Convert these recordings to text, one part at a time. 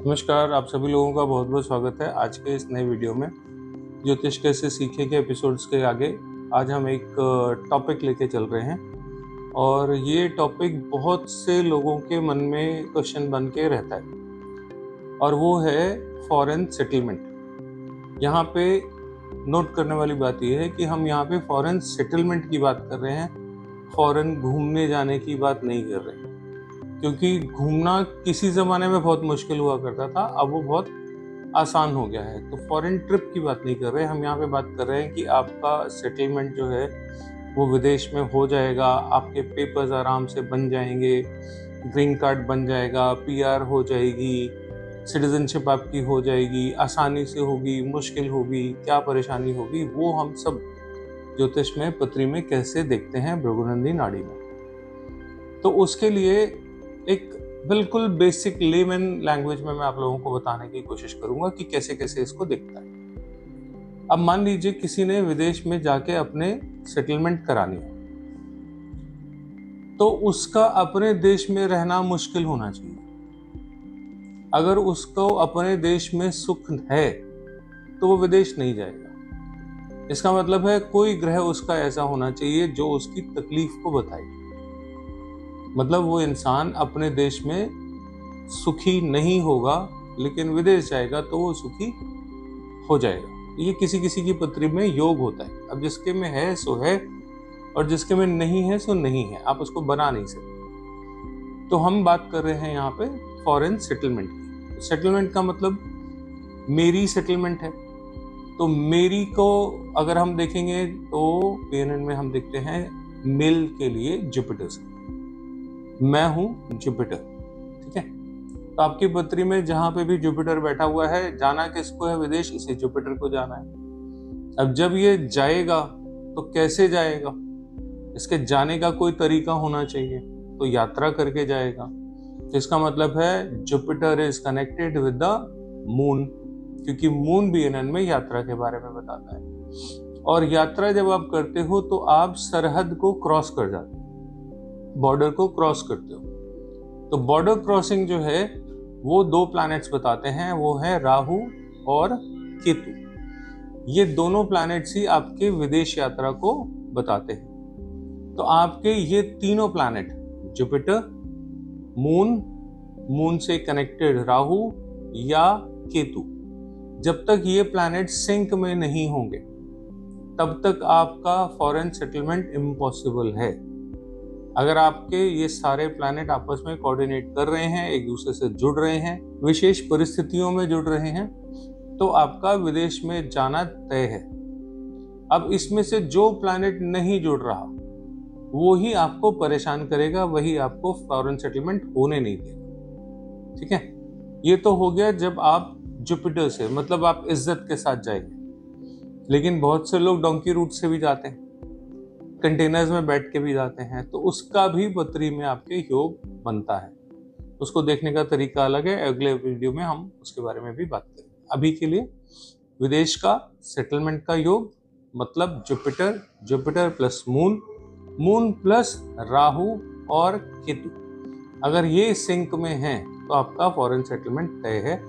नमस्कार, आप सभी लोगों का बहुत बहुत स्वागत है आज के इस नए वीडियो में। ज्योतिष कैसे सीखे के एपिसोड्स के आगे आज हम एक टॉपिक लेके चल रहे हैं और ये टॉपिक बहुत से लोगों के मन में क्वेश्चन बन के रहता है और वो है फॉरेन सेटलमेंट। यहाँ पे नोट करने वाली बात ये है कि हम यहाँ पे फॉरेन सेटलमेंट की बात कर रहे हैं, फॉरेन घूमने जाने की बात नहीं कर रहे हैं, क्योंकि घूमना किसी ज़माने में बहुत मुश्किल हुआ करता था, अब वो बहुत आसान हो गया है। तो फॉरेन ट्रिप की बात नहीं कर रहे, हम यहाँ पे बात कर रहे हैं कि आपका सेटलमेंट जो है वो विदेश में हो जाएगा, आपके पेपर्स आराम से बन जाएंगे, ग्रीन कार्ड बन जाएगा, पीआर हो जाएगी, सिटीजनशिप आपकी हो जाएगी, आसानी से होगी, मुश्किल होगी, क्या परेशानी होगी, वो हम सब ज्योतिष में पत्री में कैसे देखते हैं भृगुनंदी नाड़ी में। तो उसके लिए एक बिल्कुल बेसिक लेमन लैंग्वेज में मैं आप लोगों को बताने की कोशिश करूंगा कि कैसे कैसे इसको दिखता है। अब मान लीजिए किसी ने विदेश में जाके अपने सेटलमेंट करानी है, तो उसका अपने देश में रहना मुश्किल होना चाहिए। अगर उसको अपने देश में सुख है तो वो विदेश नहीं जाएगा। इसका मतलब है कोई ग्रह उसका ऐसा होना चाहिए जो उसकी तकलीफ को बताए। मतलब वो इंसान अपने देश में सुखी नहीं होगा लेकिन विदेश जाएगा तो वो सुखी हो जाएगा। ये किसी किसी की पत्री में योग होता है। अब जिसके में है सो है और जिसके में नहीं है सो नहीं है, आप उसको बना नहीं सकते। तो हम बात कर रहे हैं यहाँ पे फॉरेन सेटलमेंट की। सेटलमेंट का मतलब मेरी सेटलमेंट है। तो मेरी को अगर हम देखेंगे तो पीएनएन में हम देखते हैं मेल के लिए जुपिटर से, मैं हूं जुपिटर, ठीक है। तो आपकी पत्री में जहां पे भी जुपिटर बैठा हुआ है, जाना किसको है विदेश, इसे जुपिटर को जाना है। अब जब ये जाएगा तो कैसे जाएगा, इसके जाने का कोई तरीका होना चाहिए, तो यात्रा करके जाएगा। तो इसका मतलब है Jupiter is connected with the moon, क्योंकि मून भी बीएनएन में यात्रा के बारे में बताता है। और यात्रा जब आप करते हो तो आप सरहद को क्रॉस कर जाते हो, बॉर्डर को क्रॉस करते हो। तो बॉर्डर क्रॉसिंग जो है वो दो प्लैनेट्स बताते हैं, वो है राहु और केतु। ये दोनों प्लैनेट्स ही आपके विदेश यात्रा को बताते हैं। तो आपके ये तीनों प्लैनेट जुपिटर, मून से कनेक्टेड राहु या केतु, जब तक ये प्लैनेट सिंक में नहीं होंगे तब तक आपका फॉरेन सेटलमेंट इम्पॉसिबल है। अगर आपके ये सारे प्लैनेट आपस में कोऑर्डिनेट कर रहे हैं, एक दूसरे से जुड़ रहे हैं, विशेष परिस्थितियों में जुड़ रहे हैं, तो आपका विदेश में जाना तय है। अब इसमें से जो प्लैनेट नहीं जुड़ रहा वो ही आपको परेशान करेगा, वही आपको फॉरेन सेटलमेंट होने नहीं देगा, ठीक है। ये तो हो गया जब आप जुपिटर से, मतलब आप इज्जत के साथ जाएंगे। लेकिन बहुत से लोग डोंकी रूट से भी जाते हैं, कंटेनर्स में बैठ के भी जाते हैं, तो उसका भी पत्री में आपके योग बनता है। उसको देखने का तरीका अलग है, अगले वीडियो में हम उसके बारे में भी बात करेंगे। अभी के लिए विदेश का सेटलमेंट का योग मतलब Jupiter plus moon plus Rahu और केतु, अगर ये सिंक में है तो आपका फॉरेन सेटलमेंट तय है।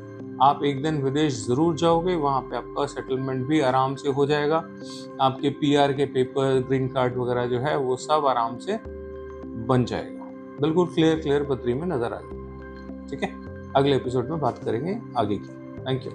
आप एक दिन विदेश जरूर जाओगे, वहां पे आपका सेटलमेंट भी आराम से हो जाएगा। आपके पीआर के पेपर, ग्रीन कार्ड वगैरह जो है वो सब आराम से बन जाएगा, बिल्कुल क्लियर पत्री में नजर आ जाएगा, ठीक है। अगले एपिसोड में बात करेंगे आगे की। Thank you.